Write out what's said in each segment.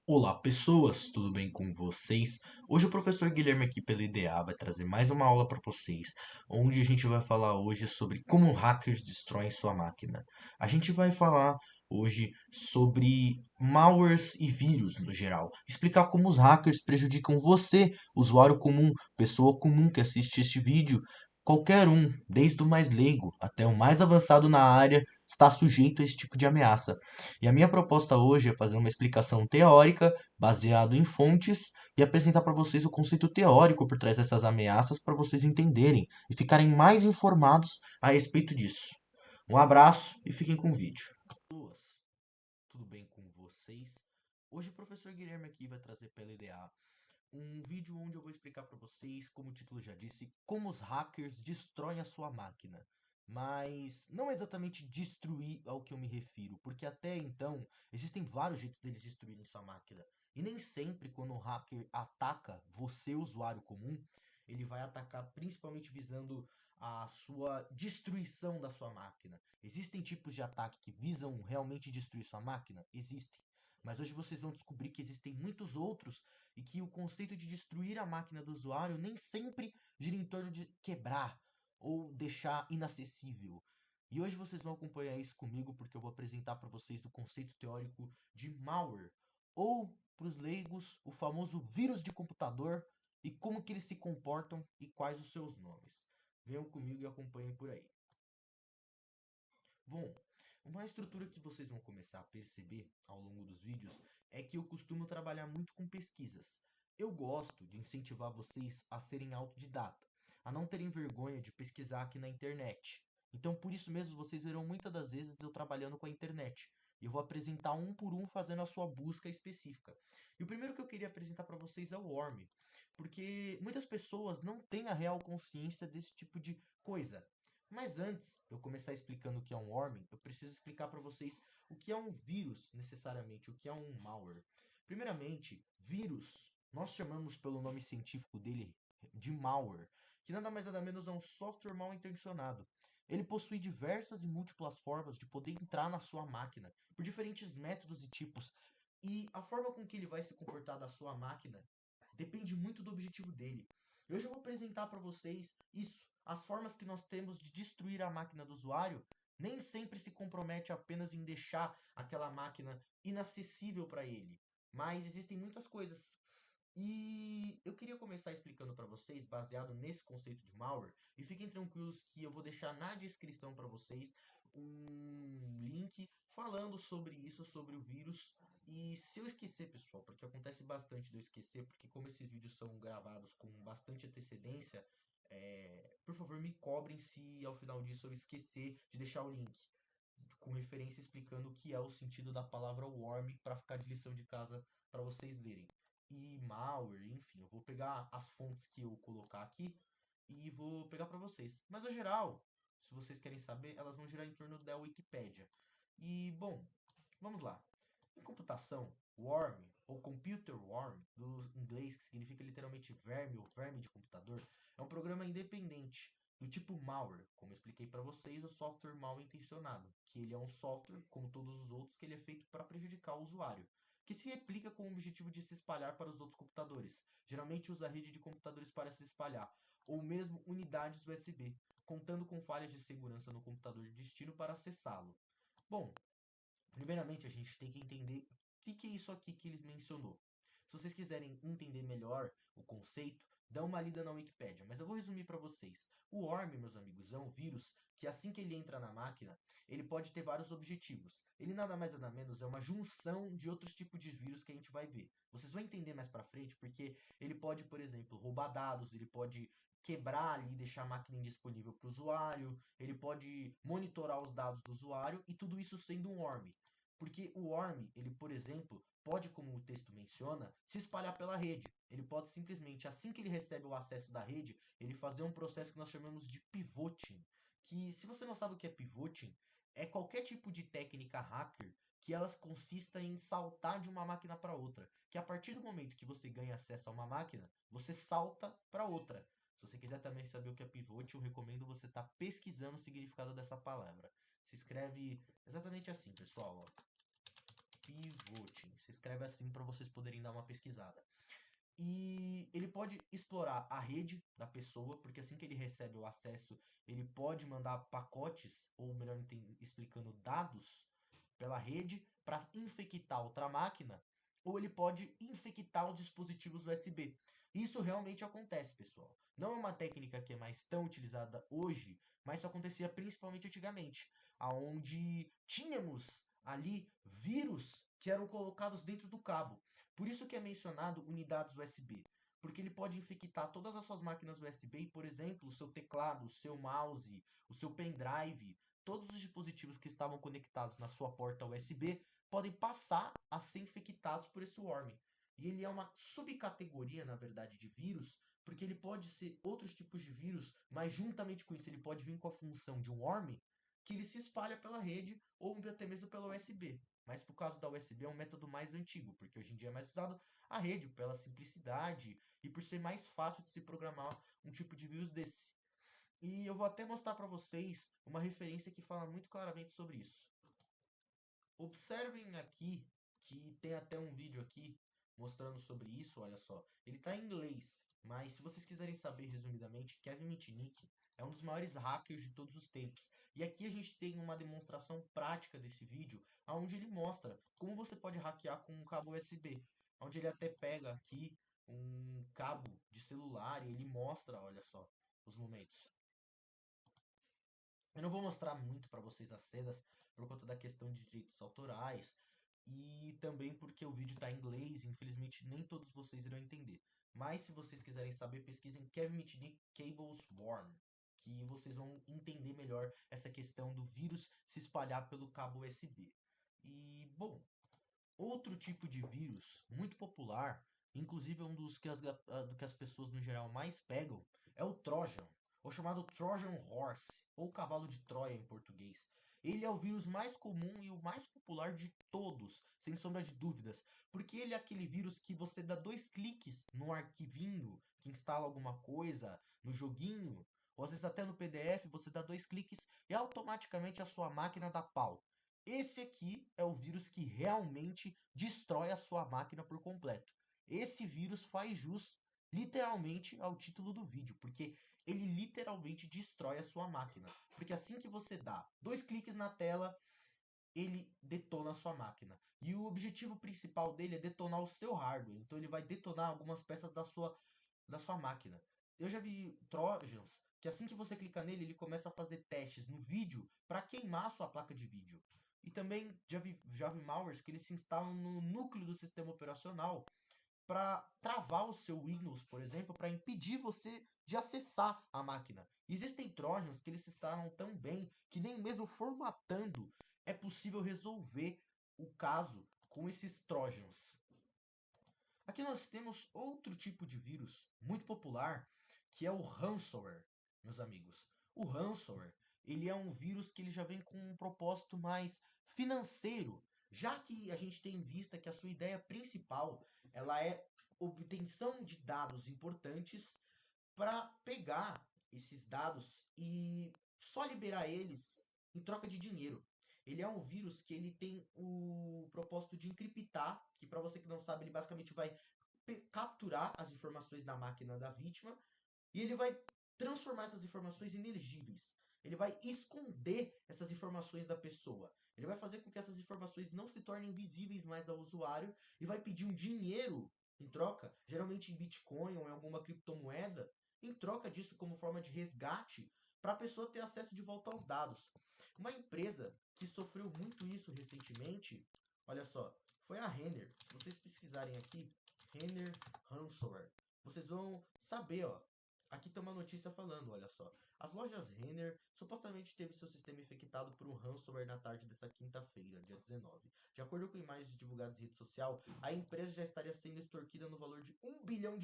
Olá, pessoas, tudo bem com vocês? Hoje o professor Guilherme aqui pela IDA vai trazer mais uma aula para vocês, onde a gente vai falar hoje sobre como hackers destroem sua máquina. A gente vai falar hoje sobre malwares e vírus no geral, explicar como os hackers prejudicam você, usuário comum, pessoa comum que assiste este vídeo. Qualquer um, desde o mais leigo até o mais avançado na área, está sujeito a esse tipo de ameaça. E a minha proposta hoje é fazer uma explicação teórica, baseado em fontes, e apresentar para vocês o conceito teórico por trás dessas ameaças para vocês entenderem e ficarem mais informados a respeito disso. Um abraço e fiquem com o vídeo. Pessoas, tudo bem com vocês? Hoje o professor Guilherme aqui vai trazer pela IDA um vídeo onde eu vou explicar para vocês, como o título já disse, como os hackers destroem a sua máquina. Mas não exatamente destruir ao que eu me refiro, porque até então existem vários jeitos deles destruírem sua máquina. E nem sempre quando o hacker ataca você, usuário comum, ele vai atacar principalmente visando a sua destruição da sua máquina. Existem tipos de ataque que visam realmente destruir sua máquina? Existem. Mas hoje vocês vão descobrir que existem muitos outros e que o conceito de destruir a máquina do usuário nem sempre gira em torno de quebrar ou deixar inacessível. E hoje vocês vão acompanhar isso comigo porque eu vou apresentar para vocês o conceito teórico de malware, ou para os leigos, o famoso vírus de computador e como que eles se comportam e quais os seus nomes. Venham comigo e acompanhem por aí. Bom, uma estrutura que vocês vão começar a perceber ao longo dos vídeos é que eu costumo trabalhar muito com pesquisas. Eu gosto de incentivar vocês a serem autodidata, a não terem vergonha de pesquisar aqui na internet. Então, por isso mesmo, vocês verão muitas das vezes eu trabalhando com a internet. Eu vou apresentar um por um fazendo a sua busca específica. E o primeiro que eu queria apresentar para vocês é o Worm, porque muitas pessoas não têm a real consciência desse tipo de coisa. Mas antes de eu começar explicando o que é um worm, eu preciso explicar para vocês o que é um vírus, necessariamente, o que é um malware. Primeiramente, vírus, nós chamamos pelo nome científico dele de malware, que nada mais nada menos é um software mal intencionado. Ele possui diversas e múltiplas formas de poder entrar na sua máquina, por diferentes métodos e tipos, e a forma com que ele vai se comportar da sua máquina depende muito do objetivo dele. Eu já vou apresentar para vocês isso. As formas que nós temos de destruir a máquina do usuário nem sempre se compromete apenas em deixar aquela máquina inacessível para ele, mas existem muitas coisas. E eu queria começar explicando para vocês, baseado nesse conceito de malware, e fiquem tranquilos que eu vou deixar na descrição para vocês um link falando sobre isso, sobre o vírus. E se eu esquecer, pessoal, porque acontece bastante de eu esquecer, porque como esses vídeos são gravados com bastante antecedência, por favor me cobrem se ao final disso eu esquecer de deixar o link com referência explicando o que é o sentido da palavra worm para ficar de lição de casa para vocês lerem. E malware, enfim, eu vou pegar as fontes que eu colocar aqui e vou pegar para vocês. Mas no geral, se vocês querem saber, elas vão girar em torno da Wikipédia. E bom, vamos lá. Em computação, worm ou computer worm, do inglês que significa literalmente verme ou verme de computador, é um programa independente do tipo malware, como eu expliquei para vocês, o software mal intencionado, que ele é um software, como todos os outros, que ele é feito para prejudicar o usuário, que se replica com o objetivo de se espalhar para os outros computadores. Geralmente usa a rede de computadores para se espalhar, ou mesmo unidades USB, contando com falhas de segurança no computador de destino para acessá-lo. Bom, primeiramente a gente tem que entender o que é isso aqui que eles mencionou. Se vocês quiserem entender melhor o conceito, dá uma lida na Wikipédia, mas eu vou resumir para vocês. O worm, meus amigos, é um vírus que assim que ele entra na máquina, ele pode ter vários objetivos. Ele nada mais nada menos é uma junção de outros tipos de vírus que a gente vai ver. Vocês vão entender mais para frente porque ele pode, por exemplo, roubar dados, ele pode quebrar ali e deixar a máquina indisponível para o usuário, ele pode monitorar os dados do usuário e tudo isso sendo um worm. Porque o worm, ele, por exemplo, pode, como o texto menciona, se espalhar pela rede. Ele pode simplesmente, assim que ele recebe o acesso da rede, ele fazer um processo que nós chamamos de pivoting. Que, se você não sabe o que é pivoting, é qualquer tipo de técnica hacker que elas consista em saltar de uma máquina para outra. Que a partir do momento que você ganha acesso a uma máquina, você salta para outra. Se você quiser também saber o que é pivot, eu recomendo você estar pesquisando o significado dessa palavra. Se escreve exatamente assim, pessoal. Ó. Pivoting. Se escreve assim para vocês poderem dar uma pesquisada. E ele pode explorar a rede da pessoa, porque assim que ele recebe o acesso, ele pode mandar pacotes, ou melhor explicando, dados pela rede para infectar outra máquina, ou ele pode infectar os dispositivos USB. Isso realmente acontece, pessoal. Não é uma técnica que é mais tão utilizada hoje, mas isso acontecia principalmente antigamente, aonde tínhamos ali vírus que eram colocados dentro do cabo. Por isso que é mencionado unidades USB, porque ele pode infectar todas as suas máquinas USB e, por exemplo, o seu teclado, o seu mouse, o seu pendrive, todos os dispositivos que estavam conectados na sua porta USB podem passar a ser infectados por esse worm. E ele é uma subcategoria, na verdade, de vírus, porque ele pode ser outros tipos de vírus, mas juntamente com isso ele pode vir com a função de um worm que ele se espalha pela rede ou até mesmo pela USB. Mas por causa da USB é um método mais antigo, porque hoje em dia é mais usado a rede pela simplicidade e por ser mais fácil de se programar um tipo de vírus desse. E eu vou até mostrar para vocês uma referência que fala muito claramente sobre isso. Observem aqui que tem até um vídeo aqui mostrando sobre isso, olha só. Ele está em inglês, mas se vocês quiserem saber resumidamente, Kevin Mitnick é um dos maiores hackers de todos os tempos. E aqui a gente tem uma demonstração prática desse vídeo, onde ele mostra como você pode hackear com um cabo USB. Onde ele até pega aqui um cabo de celular e ele mostra, olha só, os momentos. Eu não vou mostrar muito para vocês as cenas por conta da questão de direitos autorais e também porque o vídeo está em inglês e infelizmente nem todos vocês irão entender. Mas se vocês quiserem saber, pesquisem Kevin Mitnick Cables Worm, que vocês vão entender melhor essa questão do vírus se espalhar pelo cabo USB. E, bom, outro tipo de vírus muito popular, inclusive um dos que do que as pessoas no geral mais pegam, é o Trojan, ou chamado Trojan Horse, ou cavalo de Troia em português. Ele é o vírus mais comum e o mais popular de todos, sem sombra de dúvidas, porque ele é aquele vírus que você dá 2 cliques no arquivinho que instala alguma coisa, no joguinho, ou às vezes até no PDF, você dá 2 cliques e automaticamente a sua máquina dá pau. Esse aqui é o vírus que realmente destrói a sua máquina por completo. Esse vírus faz jus literalmente ao título do vídeo, porque ele literalmente destrói a sua máquina. Porque assim que você dá 2 cliques na tela, ele detona a sua máquina. E o objetivo principal dele é detonar o seu hardware. Então ele vai detonar algumas peças da sua máquina. Eu já vi Trojans que assim que você clica nele, ele começa a fazer testes no vídeo para queimar a sua placa de vídeo. E também já vi malwares que eles se instalam no núcleo do sistema operacional para travar o seu Windows, por exemplo, para impedir você de acessar a máquina. Existem Trojans que eles se instalam tão bem que nem mesmo formatando é possível resolver o caso com esses Trojans. Aqui nós temos outro tipo de vírus muito popular, que é o ransomware, meus amigos. O ransomware, ele é um vírus que ele já vem com um propósito mais financeiro, já que a gente tem em vista que a sua ideia principal, ela é obtenção de dados importantes para pegar esses dados e só liberar eles em troca de dinheiro. Ele é um vírus que ele tem o propósito de encriptar, que para você que não sabe, ele basicamente vai capturar as informações da máquina da vítima e ele vai transformar essas informações em inelegíveis. Ele vai esconder essas informações da pessoa. Ele vai fazer com que essas informações não se tornem visíveis mais ao usuário e vai pedir um dinheiro em troca, geralmente em Bitcoin ou em alguma criptomoeda, em troca disso como forma de resgate para a pessoa ter acesso de volta aos dados. Uma empresa que sofreu muito isso recentemente, olha só, foi a Renner. Se vocês pesquisarem aqui, Renner Ransomware, vocês vão saber, ó. Aqui tem uma notícia falando, olha só. As lojas Renner supostamente teve seu sistema infectado por um ransomware na tarde desta quinta-feira, dia 19. De acordo com imagens divulgadas em rede social, a empresa já estaria sendo extorquida no valor de US$ 1 bilhão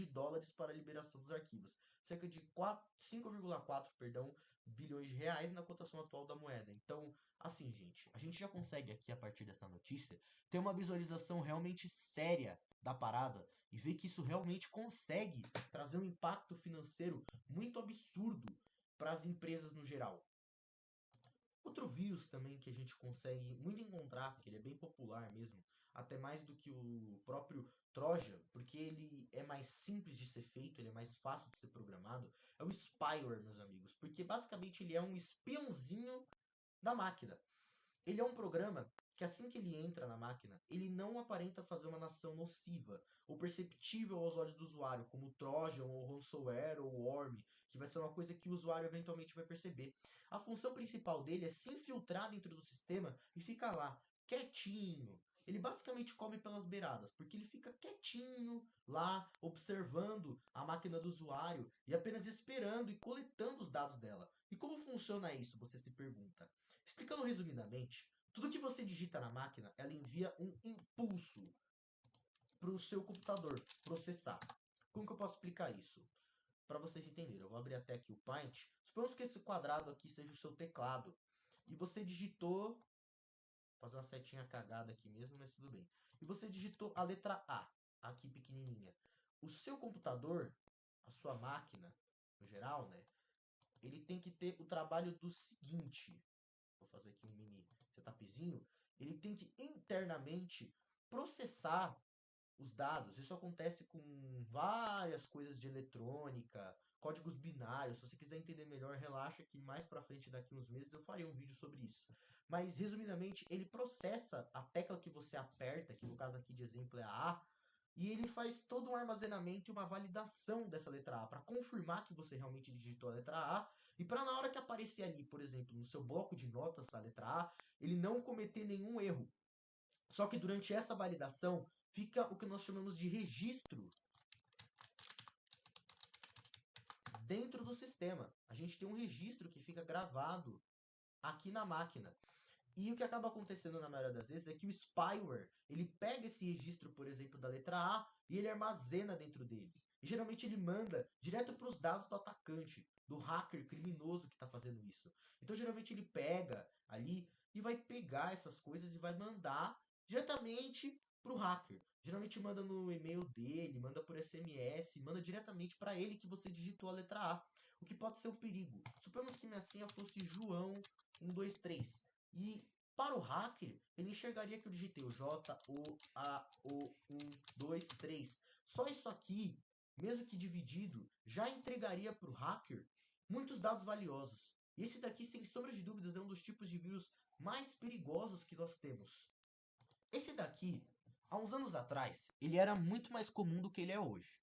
para a liberação dos arquivos, cerca de 5,4, bilhões de reais na cotação atual da moeda. Então, assim, gente, a gente já consegue aqui, a partir dessa notícia, ter uma visualização realmente séria da parada e ver que isso realmente consegue trazer um impacto financeiro muito absurdo para as empresas no geral. Outro vírus também que a gente consegue muito encontrar, que ele é bem popular mesmo, até mais do que o próprio Trojan, porque ele é mais simples de ser feito, ele é mais fácil de ser programado, é o spyware, meus amigos, porque basicamente ele é um espiãozinho da máquina. Ele é um programa que assim que ele entra na máquina, ele não aparenta fazer uma ação nociva ou perceptível aos olhos do usuário, como o Trojan, ou ransomware, ou Worm, que vai ser uma coisa que o usuário eventualmente vai perceber. A função principal dele é se infiltrar dentro do sistema e ficar lá, quietinho. Ele basicamente come pelas beiradas, porque ele fica quietinho lá, observando a máquina do usuário e apenas esperando e coletando os dados dela. E como funciona isso, você se pergunta? Explicando resumidamente, tudo que você digita na máquina, ela envia um impulso para o seu computador processar. Como que eu posso explicar isso? Para vocês entenderem, eu vou abrir até aqui o Paint. Suponhamos que esse quadrado aqui seja o seu teclado. E você digitou... Vou fazer uma setinha cagada aqui mesmo, mas tudo bem. E você digitou a letra A, aqui pequenininha. O seu computador, a sua máquina, no geral, né? Ele tem que ter o trabalho do seguinte. Vou fazer aqui um mini setupzinho. Ele tem que internamente processar os dados. Isso acontece com várias coisas de eletrônica, códigos binários. Se você quiser entender melhor, relaxa que mais pra frente, daqui uns meses, eu farei um vídeo sobre isso. Mas, resumidamente, ele processa a tecla que você aperta, que no caso aqui de exemplo é a A, e ele faz todo um armazenamento e uma validação dessa letra A, para confirmar que você realmente digitou a letra A, e para na hora que aparecer ali, por exemplo, no seu bloco de notas, a letra A, ele não cometer nenhum erro. Só que durante essa validação, fica o que nós chamamos de registro dentro do sistema. A gente tem um registro que fica gravado aqui na máquina. E o que acaba acontecendo na maioria das vezes é que o spyware, ele pega esse registro, por exemplo, da letra A e ele armazena dentro dele. E geralmente ele manda direto para os dados do atacante, do hacker criminoso que está fazendo isso. Então geralmente ele pega ali e vai pegar essas coisas e vai mandar diretamente para o hacker. Geralmente manda no e-mail dele, manda por SMS, manda diretamente para ele que você digitou a letra A. O que pode ser um perigo. Suponhamos que minha senha fosse João 123. E para o hacker, ele enxergaria que eu digitei o JOAO123. Só isso aqui, mesmo que dividido, já entregaria para o hacker muitos dados valiosos. E esse daqui, sem sombra de dúvidas, é um dos tipos de vírus mais perigosos que nós temos. Esse daqui, há uns anos atrás, ele era muito mais comum do que ele é hoje.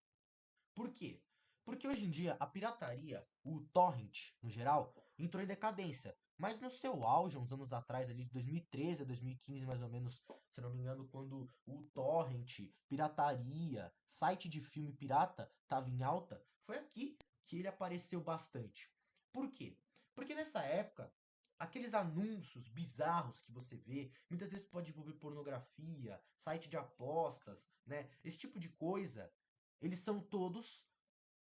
Por quê? Porque hoje em dia a pirataria, o torrent no geral, entrou em decadência. Mas no seu auge, uns anos atrás, ali de 2013 a 2015 mais ou menos, se não me engano, quando o torrent, pirataria, site de filme pirata estava em alta, foi aqui que ele apareceu bastante. Por quê? Porque nessa época, aqueles anúncios bizarros que você vê, muitas vezes pode envolver pornografia, site de apostas, né? Esse tipo de coisa, eles são todos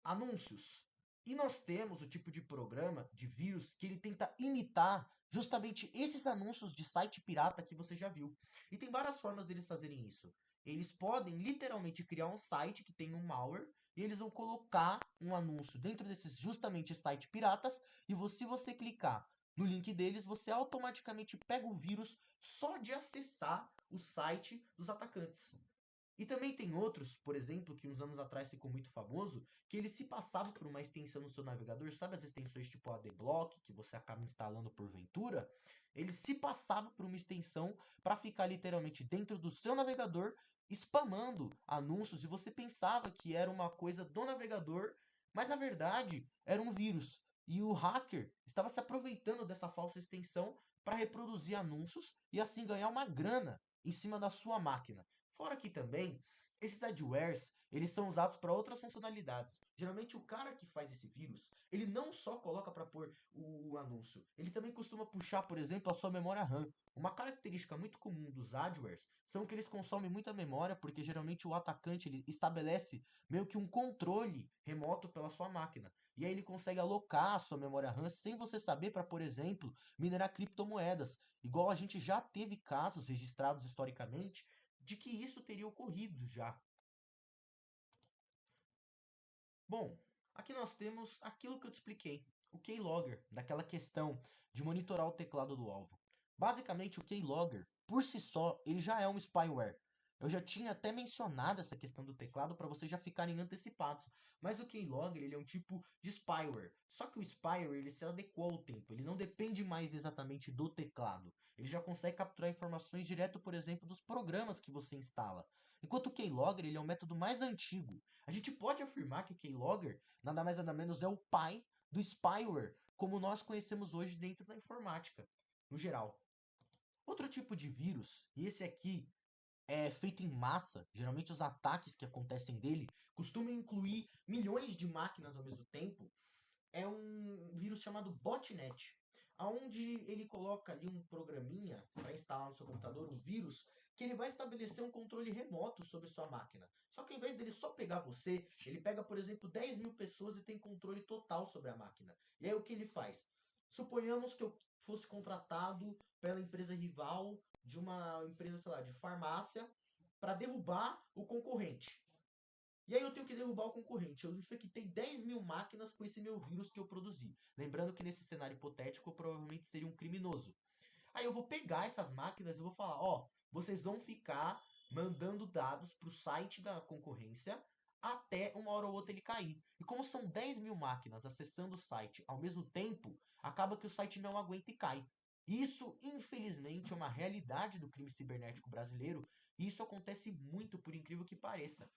anúncios. E nós temos o tipo de programa de vírus que ele tenta imitar justamente esses anúncios de site pirata que você já viu. E tem várias formas deles fazerem isso. Eles podem literalmente criar um site que tem um malware e eles vão colocar um anúncio dentro desses justamente sites piratas e se você clicar no link deles, você automaticamente pega o vírus só de acessar o site dos atacantes. E também tem outros, por exemplo, que uns anos atrás ficou muito famoso, que ele se passava por uma extensão no seu navegador, sabe as extensões tipo ADBlock, que você acaba instalando porventura? Ele se passava por uma extensão para ficar literalmente dentro do seu navegador, spamando anúncios, e você pensava que era uma coisa do navegador, mas na verdade era um vírus. E o hacker estava se aproveitando dessa falsa extensão para reproduzir anúncios e assim ganhar uma grana em cima da sua máquina. Fora que também, esses adwares, eles são usados para outras funcionalidades. Geralmente o cara que faz esse vírus, ele não só coloca para pôr o anúncio, ele também costuma puxar, por exemplo, a sua memória RAM. Uma característica muito comum dos adwares são que eles consomem muita memória, porque geralmente o atacante ele estabelece meio que um controle remoto pela sua máquina. E aí ele consegue alocar a sua memória RAM sem você saber para, por exemplo, minerar criptomoedas. Igual a gente já teve casos registrados historicamente de que isso teria ocorrido já. Bom, aqui nós temos aquilo que eu te expliquei, o keylogger, daquela questão de monitorar o teclado do alvo. Basicamente, o keylogger, por si só, ele já é um spyware. Eu já tinha até mencionado essa questão do teclado para vocês já ficarem antecipados. Mas o Keylogger, ele é um tipo de spyware. Só que o spyware, ele se adequou ao tempo. Ele não depende mais exatamente do teclado. Ele já consegue capturar informações direto, por exemplo, dos programas que você instala. Enquanto o Keylogger, ele é um método mais antigo. A gente pode afirmar que o Keylogger, nada mais nada menos, é o pai do spyware, como nós conhecemos hoje dentro da informática, no geral. Outro tipo de vírus, e esse aqui é feito em massa, geralmente os ataques que acontecem dele costumam incluir milhões de máquinas ao mesmo tempo, é um vírus chamado botnet, aonde ele coloca ali um programinha para instalar no seu computador, um vírus, que ele vai estabelecer um controle remoto sobre sua máquina. Só que ao invés dele só pegar você, ele pega, por exemplo, 10 mil pessoas e tem controle total sobre a máquina. E aí o que ele faz? Suponhamos que eu fosse contratado pela empresa rival de uma empresa, sei lá, de farmácia para derrubar o concorrente. E aí eu tenho que derrubar o concorrente. Eu infectei 10 mil máquinas com esse meu vírus que eu produzi. Lembrando que nesse cenário hipotético eu provavelmente seria um criminoso. Aí eu vou pegar essas máquinas e vou falar, ó, vocês vão ficar mandando dados para o site da concorrência até uma hora ou outra ele cair. E como são 10 mil máquinas acessando o site ao mesmo tempo, acaba que o site não aguenta e cai. Isso, infelizmente, é uma realidade do crime cibernético brasileiro, e isso acontece muito, por incrível que pareça.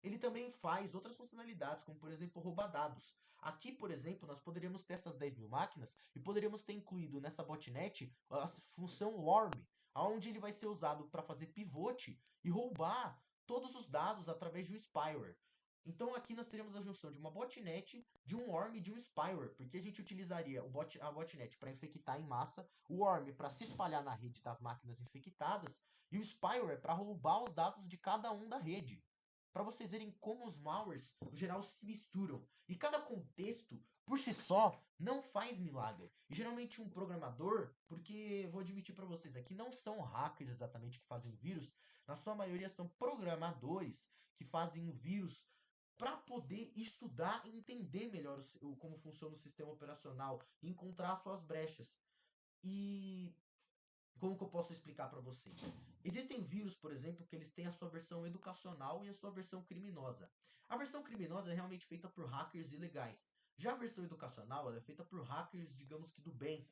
Ele também faz outras funcionalidades, como por exemplo roubar dados. Aqui, por exemplo, nós poderíamos ter essas 10 mil máquinas e poderíamos ter incluído nessa botnet a função worm, onde ele vai ser usado para fazer pivote e roubar todos os dados através de um spyware. Então aqui nós teríamos a junção de uma botnet, de um worm e de um spyware, porque a gente utilizaria a botnet para infectar em massa, o worm para se espalhar na rede das máquinas infectadas e o spyware para roubar os dados de cada um da rede, para vocês verem como os malwares, no geral, se misturam. E cada contexto, por si só, não faz milagre. E geralmente um programador, porque vou admitir para vocês aqui, não são hackers exatamente que fazem o vírus, na sua maioria são programadores que fazem o vírus para poder estudar e entender melhor como funciona o sistema operacional e encontrar suas brechas. E como que eu posso explicar para vocês? Existem vírus, por exemplo, que eles têm a sua versão educacional e a sua versão criminosa. A versão criminosa é realmente feita por hackers ilegais. Já a versão educacional ela é feita por hackers, digamos que do bem.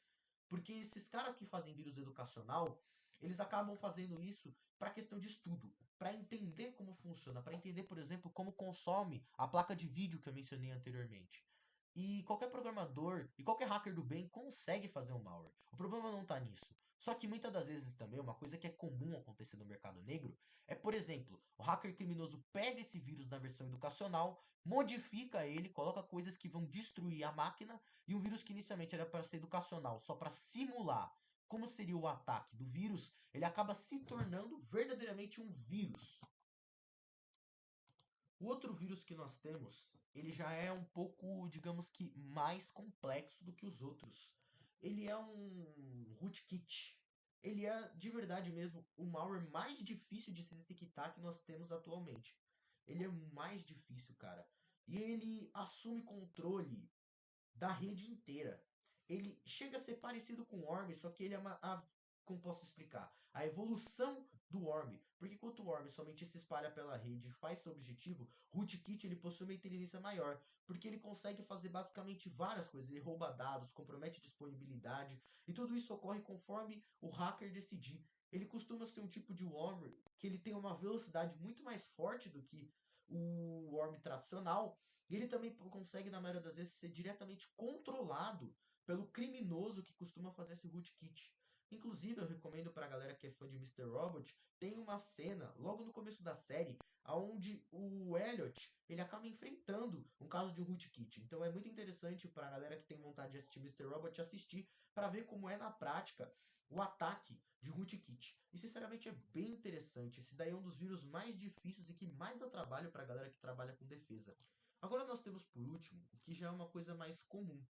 Porque esses caras que fazem vírus educacional, eles acabam fazendo isso para questão de estudo, para entender como funciona, para entender, por exemplo, como consome a placa de vídeo que eu mencionei anteriormente. E qualquer programador e qualquer hacker do bem consegue fazer um malware. O problema não está nisso. Só que muitas das vezes também, uma coisa que é comum acontecer no mercado negro é, por exemplo, o hacker criminoso pega esse vírus na versão educacional, modifica ele, coloca coisas que vão destruir a máquina, e um vírus que inicialmente era para ser educacional, só para simular como seria o ataque do vírus, ele acaba se tornando verdadeiramente um vírus. O outro vírus que nós temos, ele já é um pouco, digamos que, mais complexo do que os outros. Ele é um rootkit. Ele é, de verdade mesmo, o malware mais difícil de se detectar que nós temos atualmente. Ele é mais difícil, cara. E ele assume controle da rede inteira. Ele chega a ser parecido com o Worm, só que ele é como posso explicar? A evolução do Worm. Porque enquanto o Worm somente se espalha pela rede e faz seu objetivo, o Rootkit ele possui uma inteligência maior. Porque ele consegue fazer basicamente várias coisas. Ele rouba dados, compromete disponibilidade. E tudo isso ocorre conforme o hacker decidir. Ele costuma ser um tipo de Worm que ele tem uma velocidade muito mais forte do que o Worm tradicional, e ele também consegue, na maioria das vezes, ser diretamente controlado pelo criminoso que costuma fazer esse rootkit. Inclusive, eu recomendo para a galera que é fã de Mr. Robot, tem uma cena, logo no começo da série, onde o Elliot ele acaba enfrentando um caso de um rootkit. Então é muito interessante para a galera que tem vontade de assistir Mr. Robot assistir, para ver como é na prática o ataque de rootkit. E sinceramente é bem interessante. Esse daí é um dos vírus mais difíceis e que mais dá trabalho para a galera que trabalha com defesa. Agora nós temos por último, o que já é uma coisa mais comum,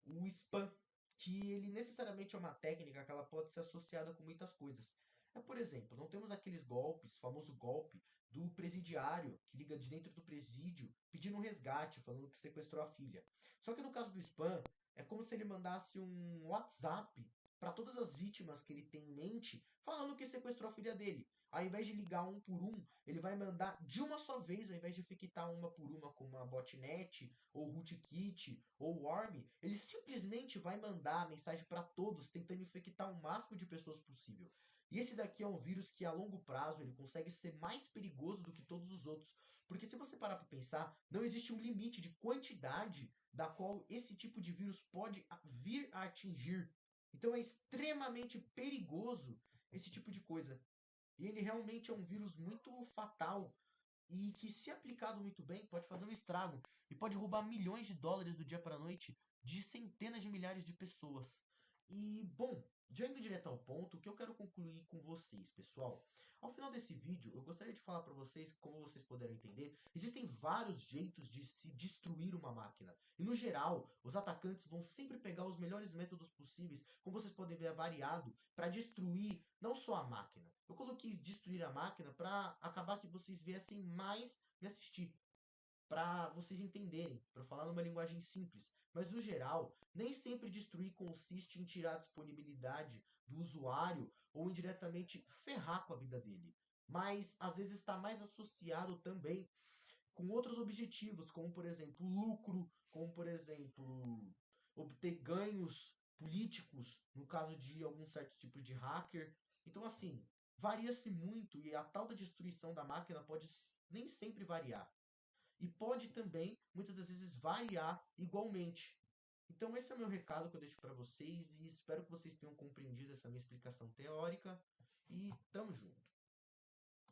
o spam, que ele necessariamente é uma técnica que ela pode ser associada com muitas coisas. É, por exemplo, não temos aqueles golpes, famoso golpe do presidiário que liga de dentro do presídio pedindo um resgate, falando que sequestrou a filha. Só que no caso do spam, é como se ele mandasse um WhatsApp para todas as vítimas que ele tem em mente, falando que sequestrou a filha dele. ao invés de ligar um por um, ele vai mandar de uma só vez, ao invés de infectar uma por uma como a botnet, ou rootkit, ou worm, ele simplesmente vai mandar a mensagem para todos, tentando infectar o máximo de pessoas possível. E esse daqui é um vírus que a longo prazo ele consegue ser mais perigoso do que todos os outros, porque se você parar para pensar, não existe um limite de quantidade da qual esse tipo de vírus pode vir a atingir. Então é extremamente perigoso esse tipo de coisa. E ele realmente é um vírus muito fatal e que, se aplicado muito bem, pode fazer um estrago e pode roubar milhões de dólares do dia para a noite de centenas de milhares de pessoas. E, bom, já indo direto ao ponto, o que eu quero concluir com vocês, pessoal? Ao final desse vídeo, eu gostaria de falar para vocês, como vocês puderam entender, existem vários jeitos de se destruir uma máquina. E, no geral, os atacantes vão sempre pegar os melhores métodos possíveis, como vocês podem ver, é variado, para destruir não só a máquina. Eu coloquei destruir a máquina para acabar que vocês viessem mais me assistir, para vocês entenderem, para falar numa linguagem simples. Mas no geral, nem sempre destruir consiste em tirar a disponibilidade do usuário ou indiretamente ferrar com a vida dele. Mas às vezes está mais associado também com outros objetivos, como por exemplo lucro, como por exemplo obter ganhos políticos, no caso de alguns certos tipos de hacker. Então assim, varia-se muito e a tal da destruição da máquina pode nem sempre variar. E pode também, muitas das vezes, variar igualmente. Então esse é o meu recado que eu deixo para vocês e espero que vocês tenham compreendido essa minha explicação teórica e tamo junto.